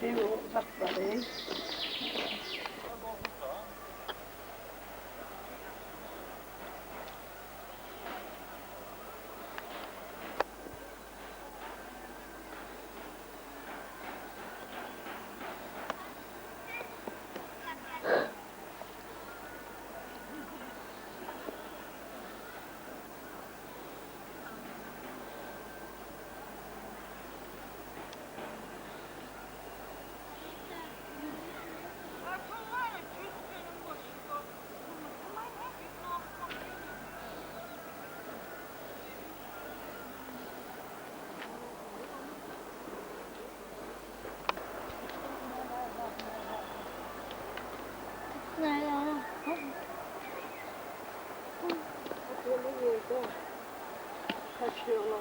Bir de o uzakları. Böyle yerde kaçıyorlar.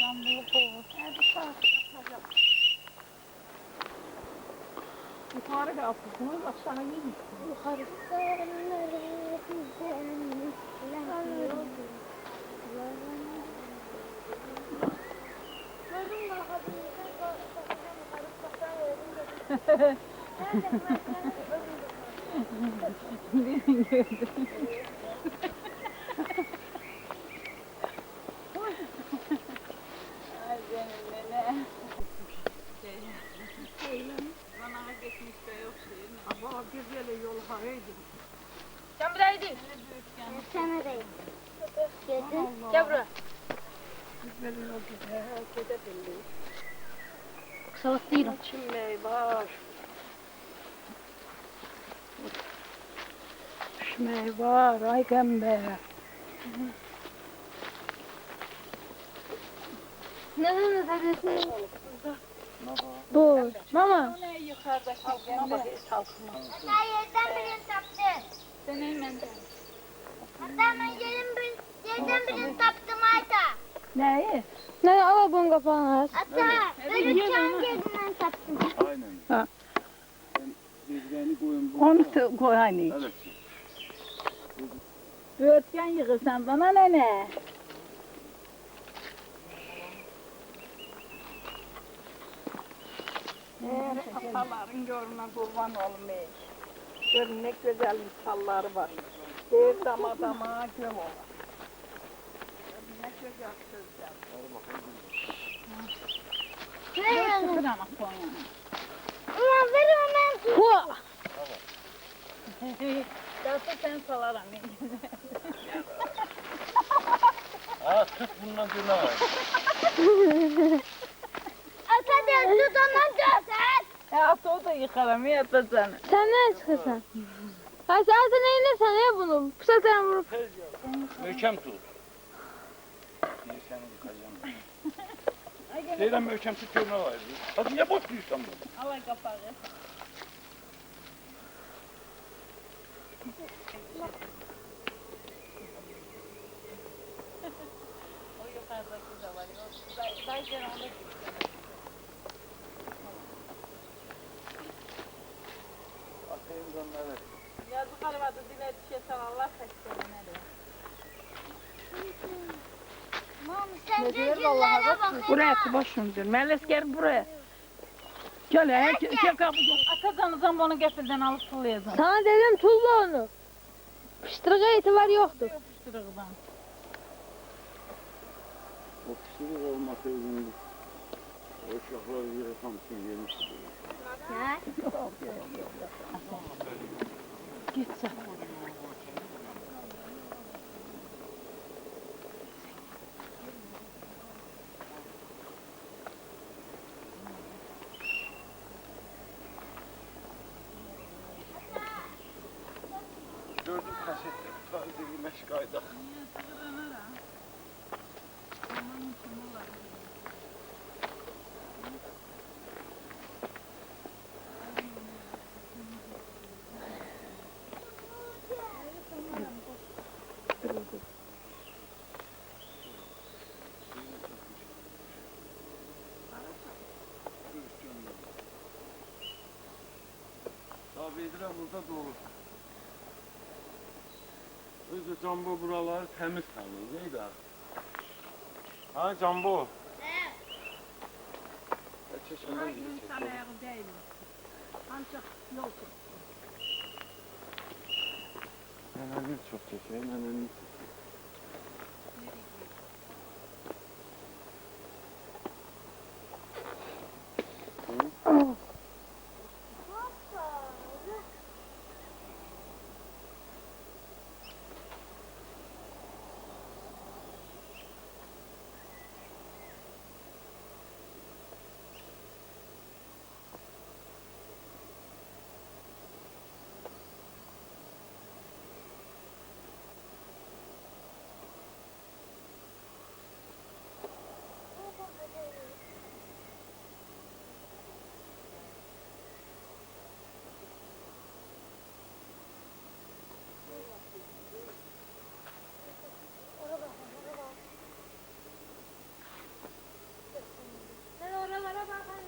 Ben bunu kovur. Yukarı kalkıyorsunuz, aşağı inin. Yukarı Birini gördüm. Ay benim nene. Bana geçmiş de yok şeyin. Ama güzel yol haraydı. Sen buradaydı. Sana da Gördün. Gel buraya. Güzel yol güzel. Herkese belli. Salak değilim. Çimmeyi var. Şmeyi var. Ay gembe. Ne neredesin? Bu. Mama. Ne yukarıdaki gembe. Salkına. Hatta yerden birini taptım. Sen hemen. Hatta ben yerden birini taptım Ayta. Neyi? Ne al bunu kapağına. Hatta ölürken yerinden taptım. Aynen. Ha. Ben bezgeni koyun. Onu koy hani. Evet. Ötken yığırsan bana ne? Kafaların görme kurban olmayı. Görün ne güzel misalları var. Bir dama göm olur. Ne güzel sözler. Ver Sıfır onu. ama Konya'nın. Ulan ver onu. Hu. Nasıl sen salaram. Aa tut bundan sonra var. Ata de tut ondan sen. Ya o da yıkarım yatacaksın. Sen ne çıkıyorsun? Ha sen neyine sen ya bunu? Bu sefer vurup. Möhkem tut. Bir seni yıkacağım. Seyran möhkem tut görme var. Hadi niye boş diyorsun bunu? Alay kapağı. O yukarıdaki de var. Dayıcan onda Atayım onları. yazık arabada dile düşersen Allah kaçırır nereye? Sen cücüllere bak. Buraya başımdır. Meles gel buraya. Gel kapı. Atacanızdan bunu gefilden alıp sulayacağım. Sana dedim tulla onu. Piştirge itibar yoktur. Yapıştırıktan. O kişilik olmasaydı o uşaklar yere samsun gelmişti. Ya. Git sen. Gördüm kasette. Taze güneş kaydak. edirəm, burada dolu. Özü Cambo buraları təmiz neydi ha? Ha Cambo? Çeşmeden İnsan ayağı değil. Ancak yol tut. Neneni çok çekiyor, neneni. Ben oralara bakarım.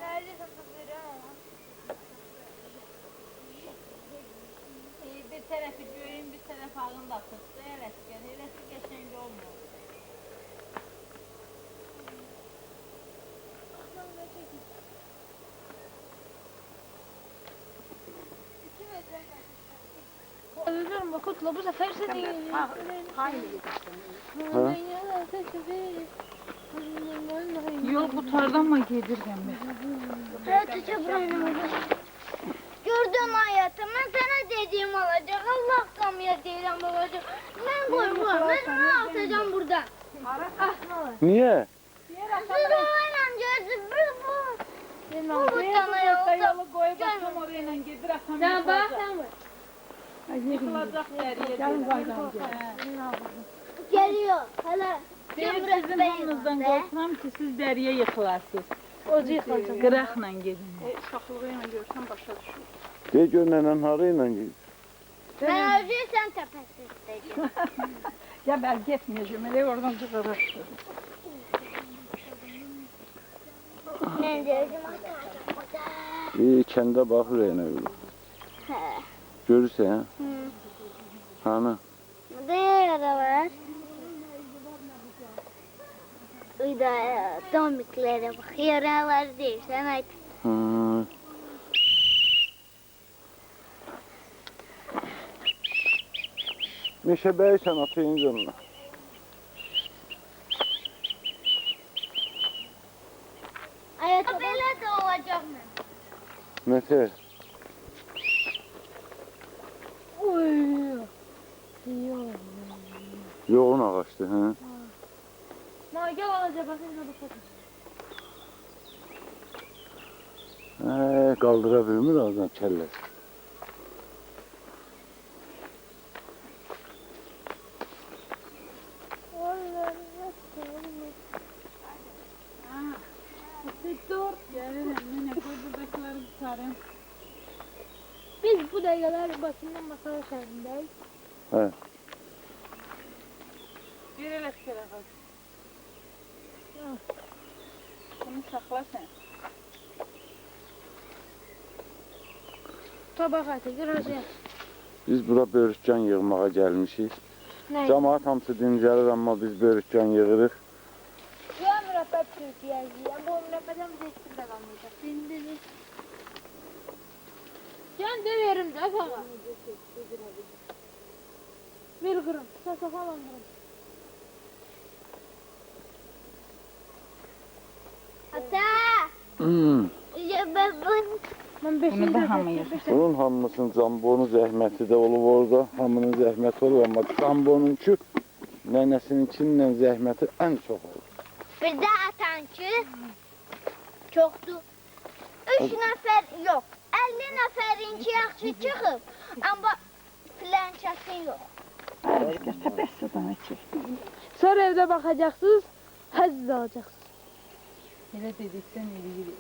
Nerede kapatırım? Bir tarafı göğün, bir tarafı ağında tuttu. Öylesi geçen olmuyor. Ölürüm Kutlu, bu sefer seni Hayır. Ha? Yok bu tardan mı yedirgen be? Gördün hayatımı sana dediğim olacak. Allah kamya değilim olacak. Ben koymam. Ben onu atacağım burada. Niye? Siz olayla gözü bir bu. Bu tane Yolu koyup atam oraya gedir atam. Sen bak sen bak. Yıkılacak deriye. Gelin geliyor. Hele. Sizin hamınızdan korkmam ki siz deriye yıkılarsınız. Ocu yıkılacak. Qıraqla gedin. Uşaqlığıyla görsən başa düşür. De gör nenen harayla git. Ben önce sen tepesi isteyeceğim. Ya ben gitmeyeceğim. Öyle oradan çıkarır. Ben diyeceğim. İyi kendi bakır yani öyle. Görürse ha. Hani? Burada yara var. Burada domiklere bak. Yaralar değil. Sen ait. Hı. Meşebeyi sen atayın canına. Hayatı böyle de olacak mı? Mete. Yoğun ağaçtı. Hı. Gel olacak bakın bakın. Kaldırabilir mi ağzından kelle? Dur. Gelirim. Yine koy buradakileri tutarım. Biz bu dayılar başından masal şehrindeyiz. He. Bir elə sikərə qal. Bunu saxla sen. Tabak atı, girəcək. Biz bura börükcan yığmağa gəlmişik. Nə? Camaat hamısı dincəlir amma biz börükcan yığırıq. Ya mürəbbə Türkiyəyəcəyəm. Bu mürəbbədən bizə heç bir də qalmayacaq. Dindiniz. Gən də verim də sana. Ver qırım. Sasafalan qırım. Ata! Hmm. Ya ben Mən Bunu 5-ci da hamıyıq. Bunun hamısının Cambonun zəhməti də olub orada. Hamının zəhməti olub amma Cambonunki nənəsininkinin zəhməti ən çox olub. bir de atan ki çoktu. 3 nefer yok. 50 neferinki yaxşı çıxıb. Ama plançası yok. Səbəs sudan içir. Sonra evdə baxacaqsınız, həzz alacaqsınız. Elə dediksən eləyirik.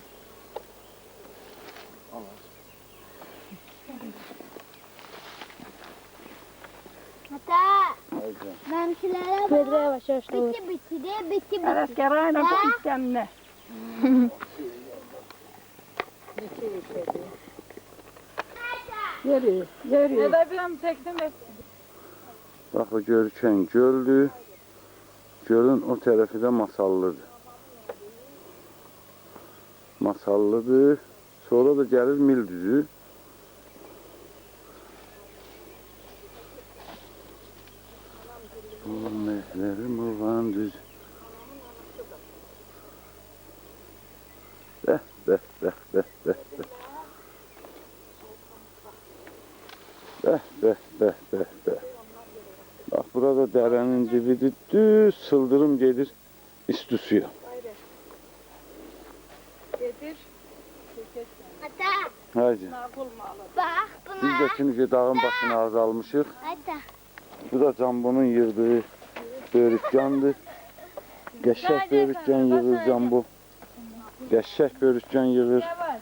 Ata! Benimkilere bak. Pedro yavaş yavaş doğru. Bitti de bitti. Ələskər ayla bu istəminə. Yeri. Nədə biləm çəkdim və Bax o görkən göldür. Gölün o tərəfi də masallıdır. Masallıdır. Sonra da gəlir mil düzü. Mehlerim olan düz. Beh. Bak burada derenin dibidir, düz sıldırım gelir üstü suya. gedir. Ata Haydi. Nağıl malı. bak Biz buna. de şimdi dağın başına azalmışıq. Ata. Bu da Cambonun yığdığı börükcandır. Qəşək börükcan yığır Cambo. Qəşək börükcan yığır. Yavaş.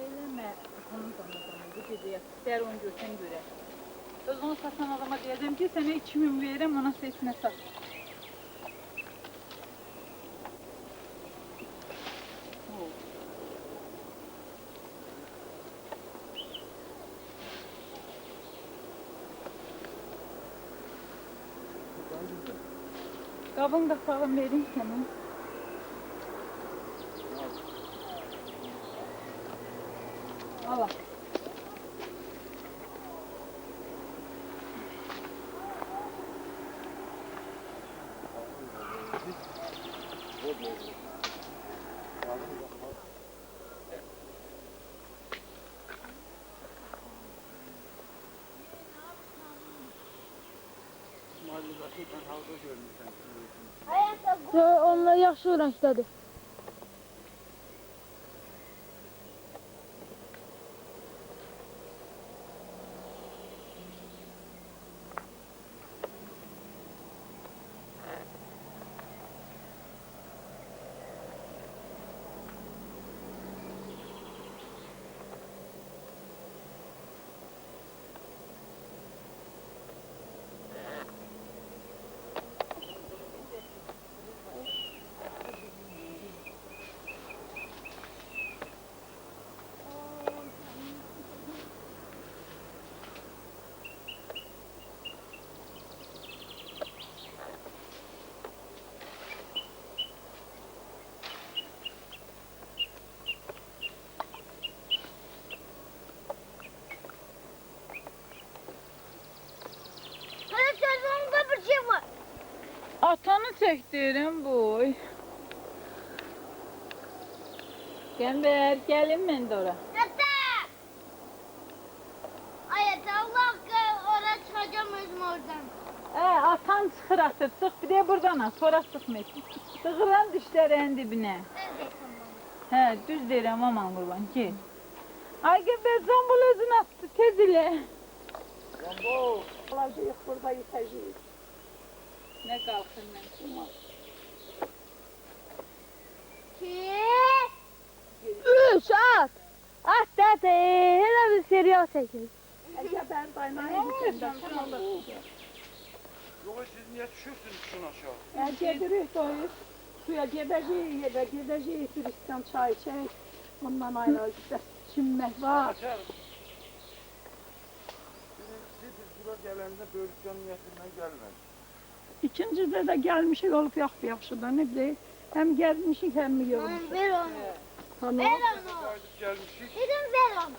Eyləmə. Bu gecəyə istər onu görsən görə. Öz onu satan adama deyəcəm ki, sənə 2000 verirəm, ona seçmə sat. Qabın qapağını verim sənə. Al. Onlar yaxşı rəngdədir. Hadi sözümde bir şey var. Atanı çəkdirim boy. Qəmbər, gəlin mən də ora. Ata. Ay ata Allah oraya çıkacağım özüm oradan. Atan çıxır atır, çıx bir də buradan at, sonra çıxmayın. Sığıran dişlərin dibinə. Ben de tamam. Hə, düz deyirəm aman qurban, gel. Ay Qəmbər, Cambul özünü atdı, tez ilə. Cambo! Alacağıq burada yetəcəyik. Nə qalxın mən kuma. 2 3 at. At dede. Elə bir serial çəkin. Qəmbər dayanayım səndə, sən olur. Yox, siz niyə düşürsünüz şun aşağı? Gedirik doyuz. Suya gedəcəyik, turistan çay çək. Ondan ayrılacaq, çimmək var. Siz bura gələndə börükcan niyyətindən gəlmədi. İkincidə də gəlmişik olub yaxşı da, nə bilək. Həm gəlmişik, həm mi yorulmuşik. ver onu. Tamam. Ver onu. Qayıdıb gəlmişik. Dedim ver onu.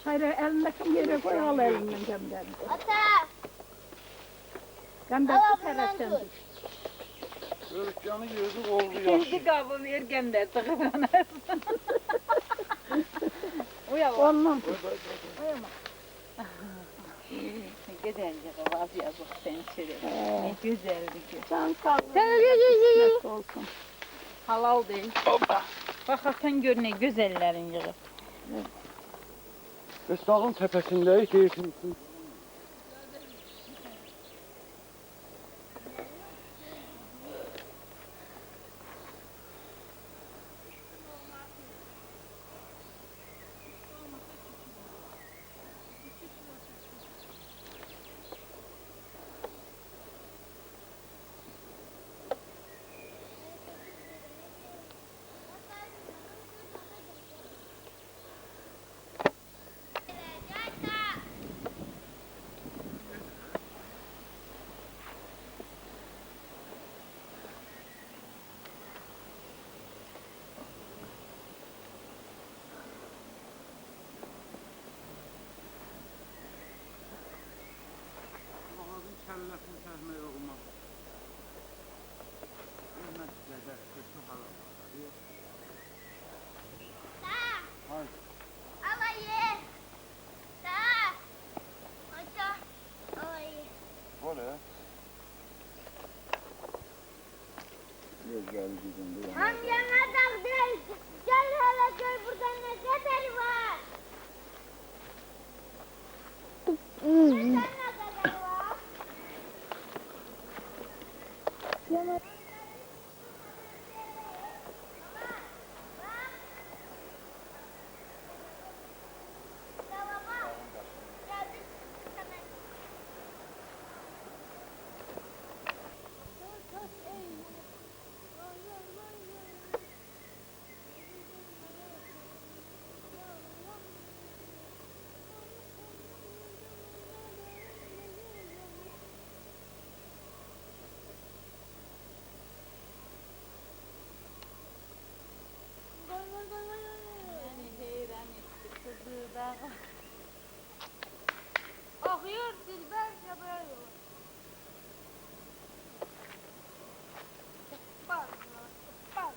Hayır, əlindəki yerə qoy, al əlindən Qəmbər'i. Ata. Qəmbər Al, bu tərəfdən bundan düş. Börükcanı yığdıq, oldu İkinci yaxşı. qabı ver Qəmbər, tıqıranasın. Uya bak. Ondan tut. Gedəncə qavaz yazıq sən içeri. Ne gözəldir ki. Can sağ ol. Qismət olsun. Halal deyil. Hoppa! Bax, atan gör nə gözəllərin yığıb. Biz dağın təpəsindəyik, keyfimizin. Ailəsini çəkmək olmaz. Bilməz qədər kötü hala var. Haydi. Alayı. Da. Aça. Alayı. Oraya. Gözleri gidin. Amcama takdir. Gel hala gör burada ne kadar var. Burada ne kadar var? Yani heyran etti kızı da. Akıyor Dilber yapıyor. Bak. Bak.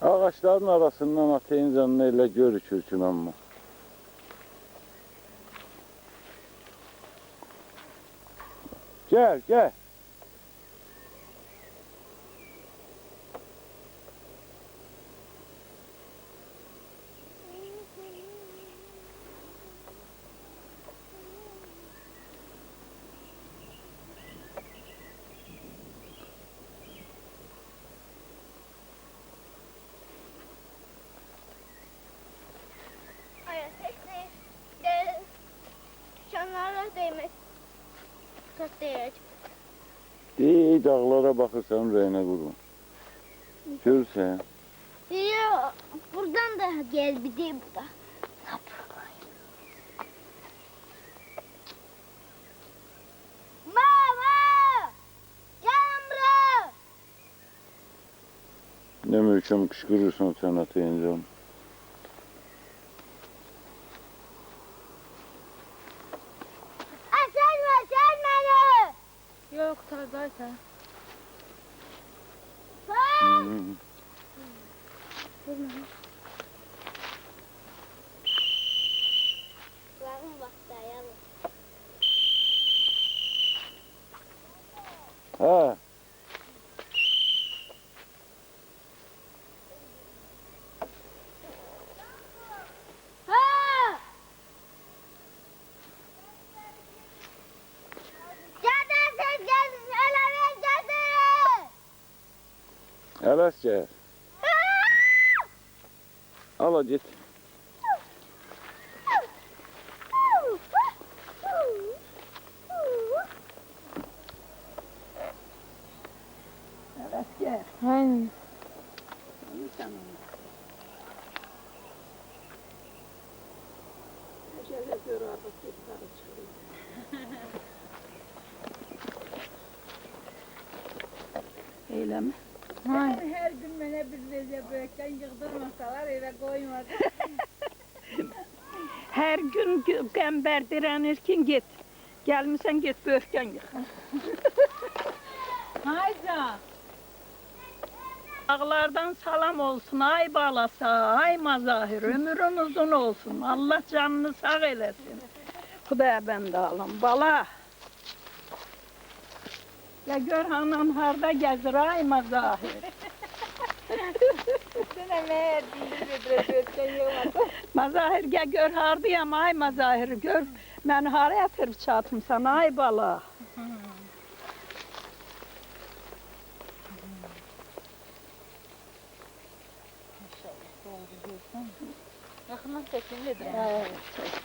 Ağaçların arasından atayın canıyla görüşür ki ama. Gel gel. Hayır, sesli. De. Şanlarla değmek. Çok değil. Dey dağlara bakırsan reyne vurun. Görürsen. Yok, buradan da gel bir de bu da. Mama! Gel buraya! Ne möhkəm qışqırırsan sen atayın canım. Sen beni! Yok zaten. Hmm. Kulağım bak dayalı. Ha. Ha! Gel, eleme gel. Ələs gəl. Ala git. Aynen. Öyle mi? Her gün bana bir beze böğürtlen yığdırmasalar eve koymadı. Her gün qəmbər dirənirkin git. Gəlmisən git böğürtlen yıx. Hayca. Dağlardan salam olsun ay balası, ay mazahir, ömrün uzun olsun. Allah canını sağ eləsin. Xudaya bəndə alım. Bala. Ya gör anan harda gəzir ay mazahir. Sen emeğe dindir böğürtlen yığmadı. Mazahir gəl gör hardayam ay mazahir. Gör mən hara yatırıb çatımsan ay bala. Yaxından çəkin vedirəni. Evet.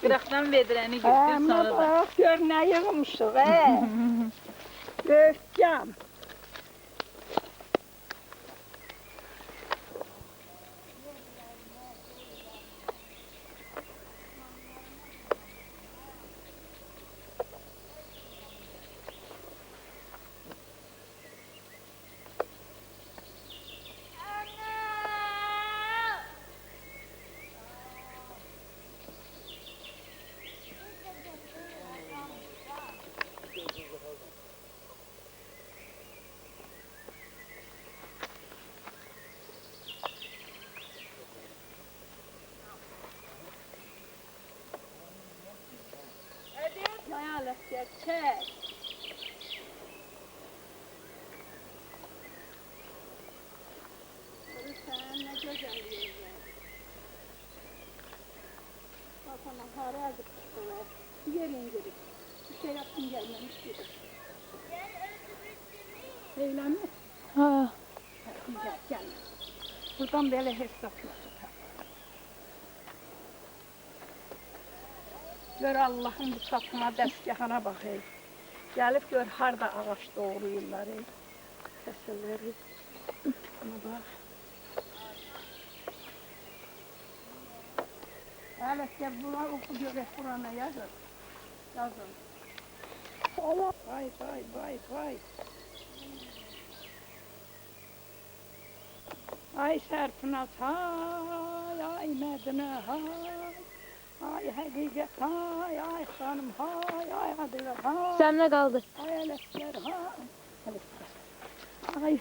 Qıraqdan vedirəni götür Ama sonra da. bak gör ne yığmışıq Görkəm. Hayalet gerçek. Sen ne güzel yerler. Bakana hara gittiler. Yerin girip. Bir şey yaptım gelmemiş gibi. Öyle mi? Ha. Gel. Buradan böyle hesaplıyorsun. Gör Allah'ın bu sapına dəstgahına bak ey. Gelip gör harda ağaç doğruyurlar ey. Sesleri. Buna bak. Evet gel buna oku görek burana yazın. Yazın. Allah. Vay vay vay vay. Ay Serpınaz hay, ay Medine hay. Ay Hakikat hay, ay Hanım hay, ay Adile hay. Sen ne kaldı? Ay Elesler hay. Elesler. Ay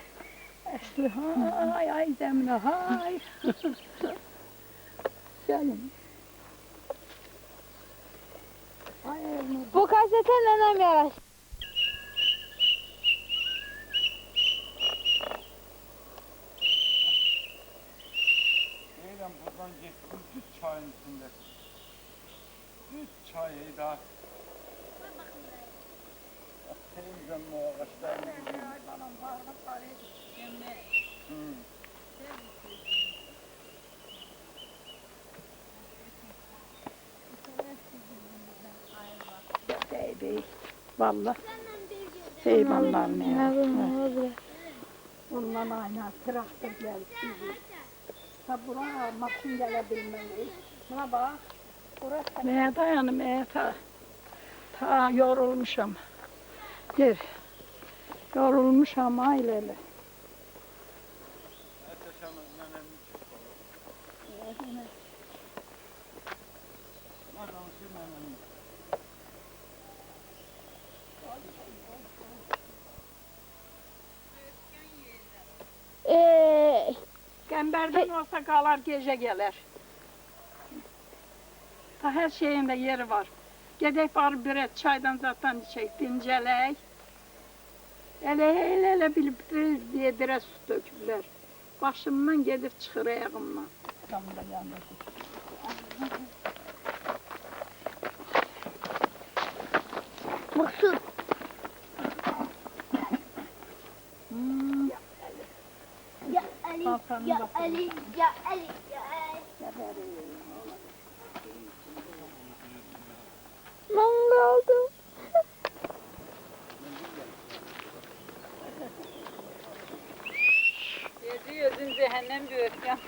Esli hay, ay Zemre hay. Gelin. Ay Elnur. Bu kasete nenem yaraş. Eylem buradan geçtim düz çayın içinde. Düz çay daha. Teyzem o ağaçlarını gidiyor. Bey, valla. Heyvanlar ne ya? Ondan aynen traktör geldi. Ta buraya maşın gelebilmeli. Buna bak. Neye dayanım ta yorulmuşam. Gir. Yorulmuşam aileli. Gemberden olsa kalar gece gelir. Ta her şeyinde yeri var. Gedek var bir et çaydan zaten içecek, dincelek. Ele bilip diye dire su dökürler. Başımdan gedip çıkır ayağımdan. Tam da yandı. Maksud. Ya Ali, Hakan'ın ya bakımı. Ali, ya Ali, ya Ali. Ben kaldım. Gece özün cehennem bir öfken.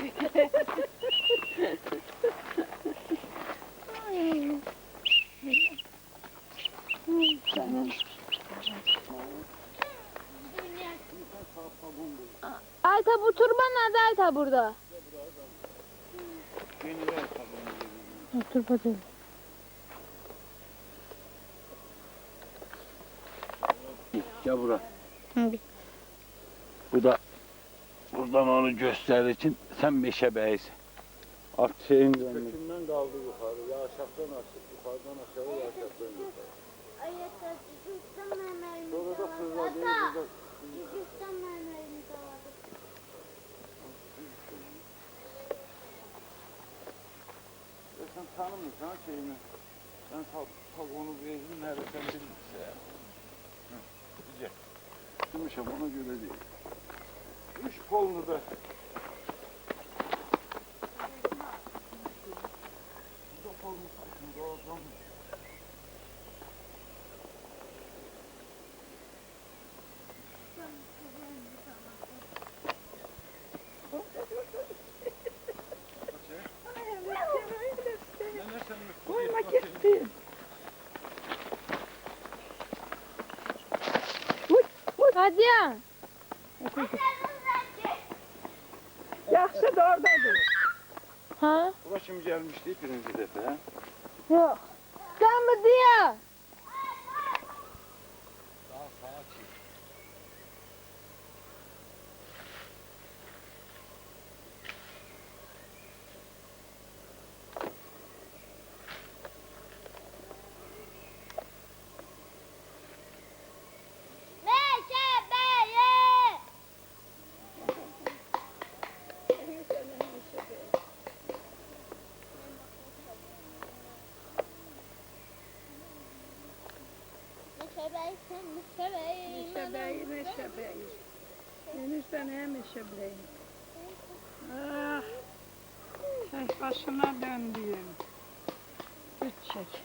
Ayta bu turban nerede Ayta burada? Turban. Gel bura. Hı. Bu da buradan onu gösterir için sen meşe beyisin. At şeyin kökünden kaldı yukarı. Yağışaktan aşağı, yukarıdan aşağı, yağışaktan yukarı. Ayette cücükten mermerimiz Sonra da var. fırladı. Ata, cücükten mermerimiz var. Sen tanımıyorsun ha şeyini. Ben tavuğunu verdim nerede sen bilmişsin ya. Güzel. Yumuşam ona göre değil. Üç kolunu da. olmuş, başımda olsun. Koyma gitti. Hadi ya. Yaxşı da oradadır. Ha? Ula şimdi gelmişti birinci defa. Yok. Sen mi diyor? Daha sağa çık. Meşebeyi. Meşebeyi sen meşebeyi. Meşebeyi, meşebeyi. Enişte neye meşebeyi? Ah, tek başına döndüğüm. Güç çek.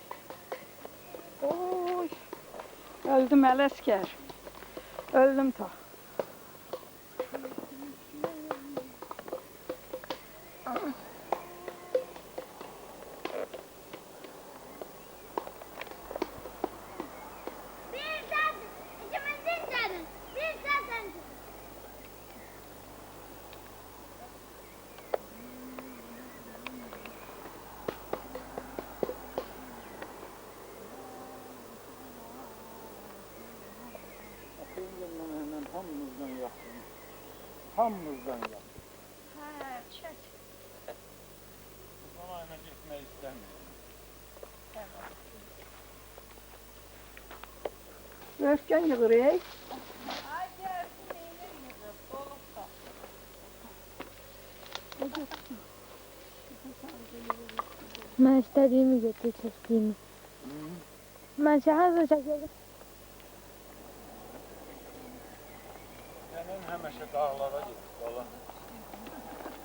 Oy. Öldüm Elesker. Öldüm ta. Bir sen ikimizin canı. Bir sen. Bakayım ben hemen hamımızdan yaptım. Hamımızdan yaptım. Ha, çek. Sana hemen gitmeyi istemiyorum. Öfken yığır ey. Ben istediğimi getir çektiğimi. Ben şahane çekiyorum. Senin hemeşe dağlara git bala.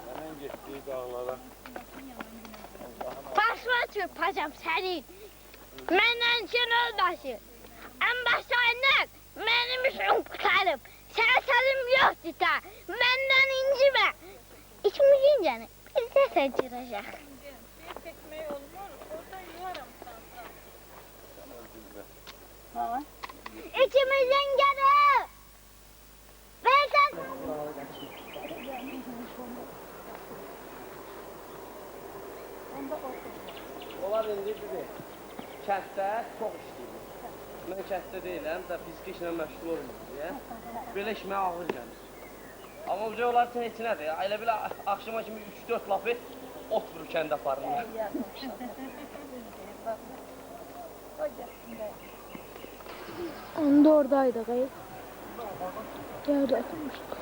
Senin gittiği dağlara. Başıma çırpacağım seni. Menden için olmasın. En başlarından benim işim kurtarım. Serserim yok dita. Menden incime. İçimizin canı. Bir de sen çıkacak. Bir tekmeyi olmur, orada yuvarım sana. Ha. İçimizin canı. Ben sen... Onlar indi bizi kənddə çox işləyir. Mən kənddə deyiləm də fiziki işlə məşğul olmuram deyə. Belə işmə ağır gəlir. Amma bu onlar üçün heç nədir. Elə belə axşama kimi 3-4 lafı ot vurur kəndə aparırlar. Onda oradaydı kayıp. Yerde atmıştık.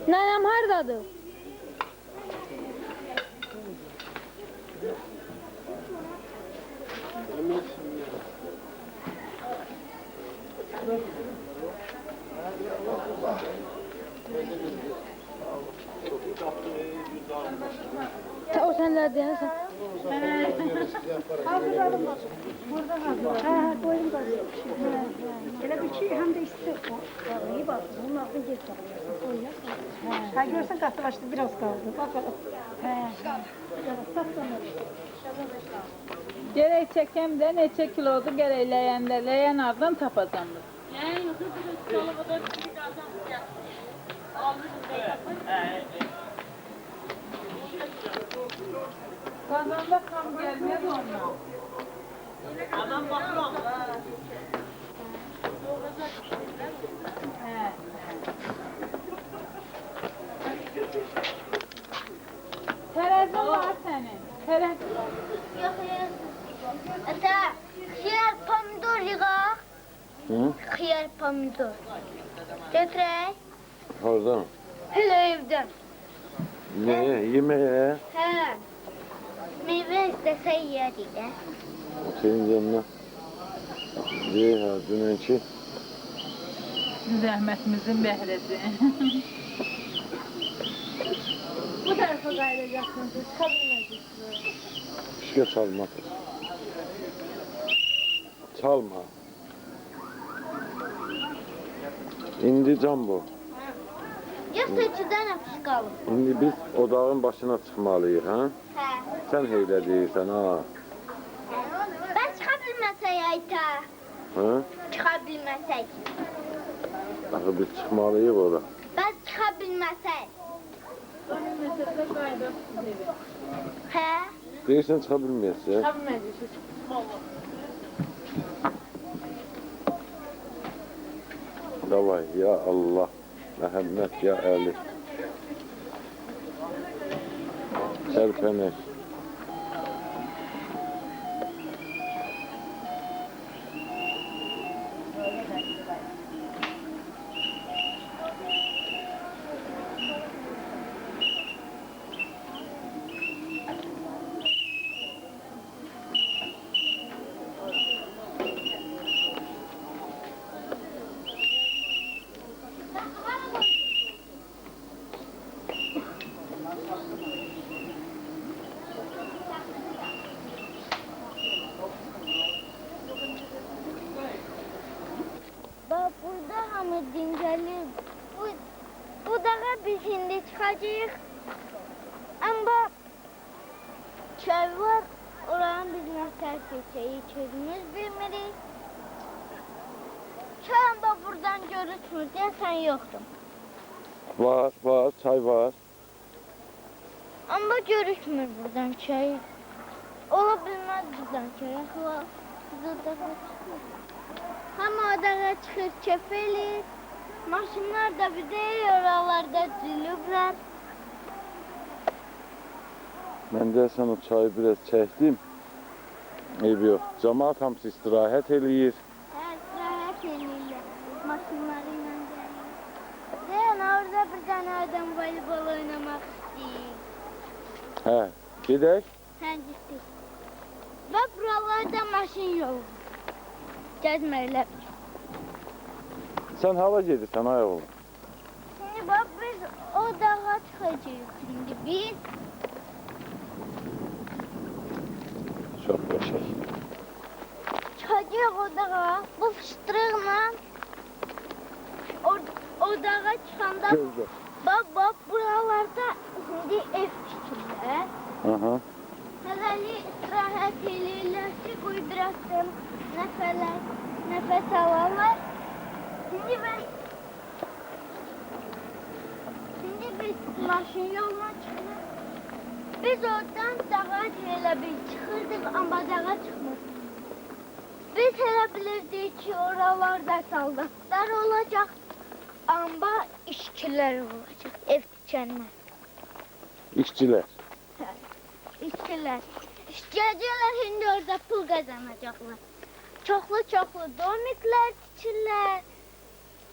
Nenem hardadır? O senler değil sen. Hazırladım bak. Burada hazır. Ha, koyun da. Elə bir şey həm də isti. İyi bak, bunun altını geç bakıyorsun. Ha, görsen katılaştı, biraz kaldı. Bakalım. Gerek çekem de neçə kilodur gerek ləyəndə, ləyən ardın tapacam. Kazanda tam gelmez ondan. Adam bakıyor. He. Terezin var senin. Terez. Yok ya. Ata, xiyar pomidor yığaq. Hı? Xiyar pomidor. Götürək. Oradan. Hele evdən. Neye? Yemeğe. Hə. Meyve istese yedik de. Senin yanına. Zeyha, dünenki. Zəhmətimizin bəhrəsi. Bu tarafa qayıdacaksınız. Çıkabilmeyeceksiniz. Şişe çalma. Çalma. İndi can bu. Ya seçiden yapışkalım. İndi biz odağın başına çıxmalıyıq, ha? Hə. Sən heylə deyirsən, ha? Ben çıkabilmesek Ayta. Ha? Çıkabilmesek. Axı biz çıxmalıyıq ora. Ben çıkabilmesek. Onun məsələdə qayıdaq evi. Hə. Deyirsən çıxa bilməyəsən? Çıxabilməyəcəksiniz. Vallahi. Davay, ya Allah. Məhəmməd, ya Əli. Tərpənək. Bak burada hamı dingelir. Bu dağa biz şimdi çıkacağız. Ama çöl var. Oranın biz nasıl seçeyi çözümüz bilmeliyiz. Şu anda buradan görüşmür diye sen yoktun. Var, var, çay var. Ama görüşmür buradan çay. Olabilmez buradan çay. Var. Burada çıkıyor. Hem o dağa çıkır çöpeli. Maşınlar da bize oralarda düzülürler. Mən deyəsən o çayı biraz çəkdim. Eybi yox. Cəmaat hamısı istirahət eləyir. Evet, rahat eliyle. Maşınlarıyla geliyor. Sen orada bir tane adam voleybol oynamak istiyor. Hə, gedək. Sen ciddi. Bak buralarda maşın yolu. Gezmeyler. Sən hava gedirsən, ay oğlum. Şimdi bak biz o dağa çıkacağız şimdi biz. Çox qəşəng. Çıkacağız o dağa. Bu fıştırıkla. O dağa çıkanda Gözlə. bak buralarda şimdi ev tikirlər. Aha. Hələli istirahət eləyirlər ki, qoy biraz da nəfəs alarlar. Şimdi biz maşın yoluna çıxırıq. Biz oradan dağa elə bil çıxırdıq, amma dağa çıxmırıq. Biz elə bilirdik ki, oralarda saldatlar olacaq, amma işçilər olacaq, ev tikənlər. İşçilər. İşçilər. İşçilər şimdi orada pul kazanacaklar. Çoxlu domiklər tikirlər.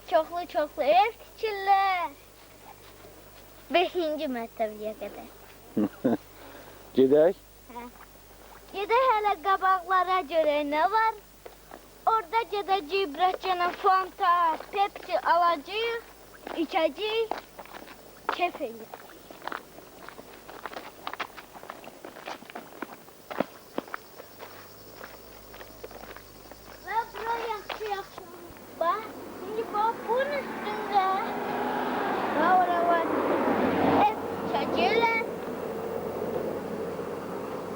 Çoxlu ev tikirlər. 5-ci mərtəbəyə qədər. Gedək. Gedək hələ qabaqlara görə nə var? Orada gedəcəyik, bırakacağına Fanta, Pepsi alacağıq, içəcəyik, keyf eləyək. Yaxşı. Bak, şimdi bak bunun üstünde. Bak orada var. Ev çəkirlər.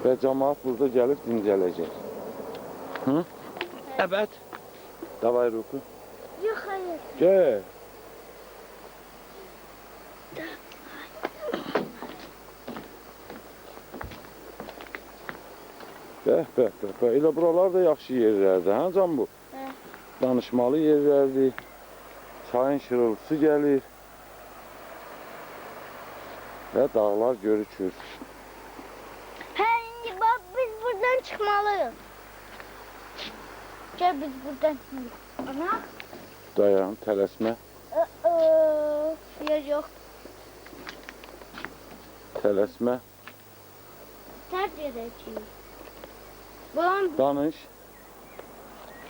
Və cəmaat burada gəlib dincələcək. Hı? Evet. Davay Ruku. Yox, hayır. Gəl. Bəh. Elə buralar da yaxşı yerlərdir, hə can bu? Hə. Danışmalı yerlərdir. Çayın şırıltısı gəlir. Və dağlar görükür. Hə, indi bak biz buradan çıxmalıyıq. Gəl biz buradan çıxmalıyıq. Ana. Dayan, tələsmə. Yer yox. Tələsmə. Tercih edeceğim. Bunun Danış.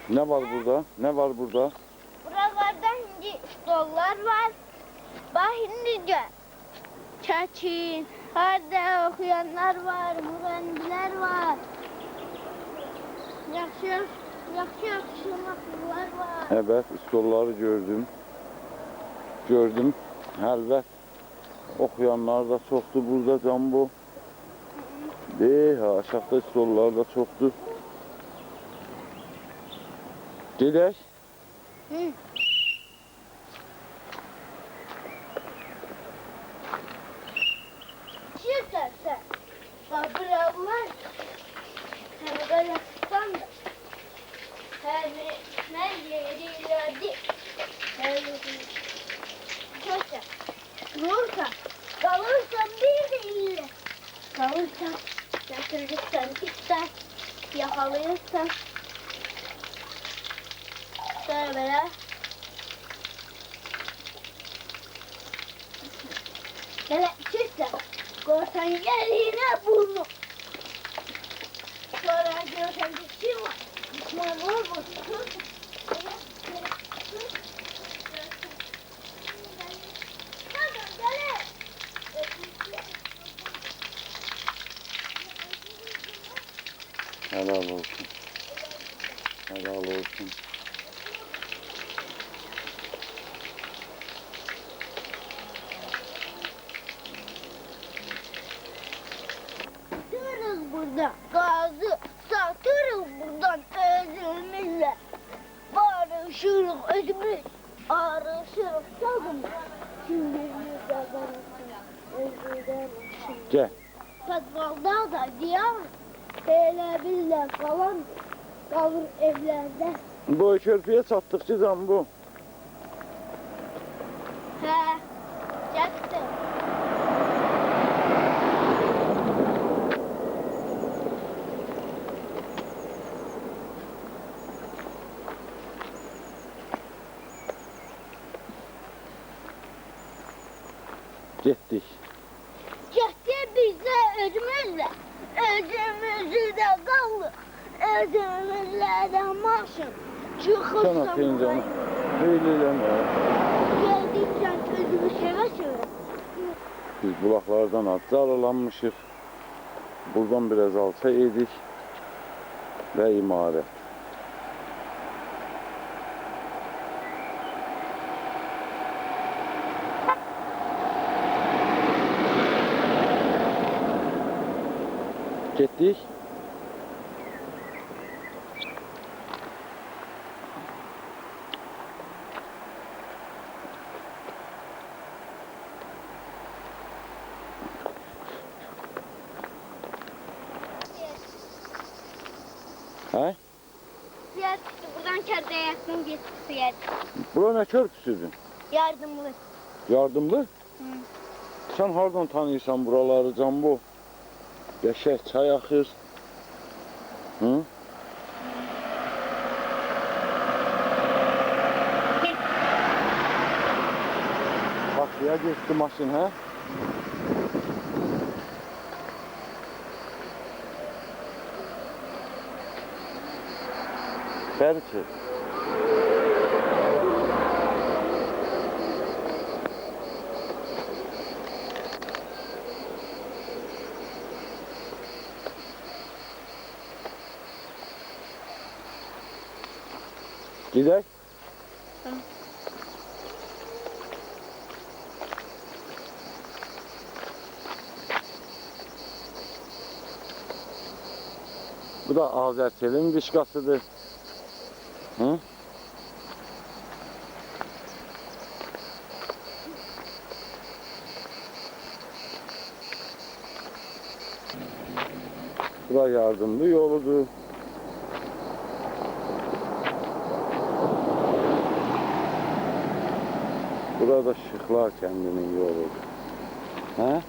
Ne var burada? Ne var burada? buralarda hindi stollar var. Bak hindice. Çeçin, harda okuyanlar var, müğrendiler var. Yaxşı şırnaqlılar var. Evet, stolları gördüm. Gördüm. Həlvət oxuyanlar da çoxdur burada Cambo. Aşağıda stollar da çoxdur. Gedək. Hı. Şirketse, babıravlar, Kırgızistan da, her yerlerde, Köşe, Nurka, kalırsan bir de ille, kalırsan, götürürsen ister, yakalıyorsan, sonra böyle, hele çıksa, korsan yerine burnu. Sonra görsen bir şey var, düşman olmasın. Helal olsun. Helal olsun. Satırız burada gazı, satırız buradan özümüzle. Barışırız özümüz, arışırız tadımız. Şimdi yüzde barışırız, özüden şimdi. Gel. Pedvalda da diyan, hele bizle kalan kalır evlerde. Bu körpüye çatdıqca Cambo. He, çaktım. Getdik. Çaktı bize özümüzle, özümüzü de kalır. Özümüzle de maşın, çıkıp Sen atayın canım. Eyləmə. Geldikçe özümü seve seve. Biz bulaqlardan az zaralanmışıq. Buradan biraz alça edik və imarət. Getdik. Hə? Suya çıktı, buradan kerdeye yaktım gitti suya. Bura nə körpüsüdür? Yardımlı. Yardımlı? Hı. Sən hardan tanıyırsan buraları Cambo? Qəşəng çay axır. Hı? Bakıya getdi maşın, hə? Bəri ki. Gidək. Bu da Azərselin vişqasıdır. Hı? Bu da yardımlı yoludur. Burada Şıxlar kəndinin yoludur. Hə?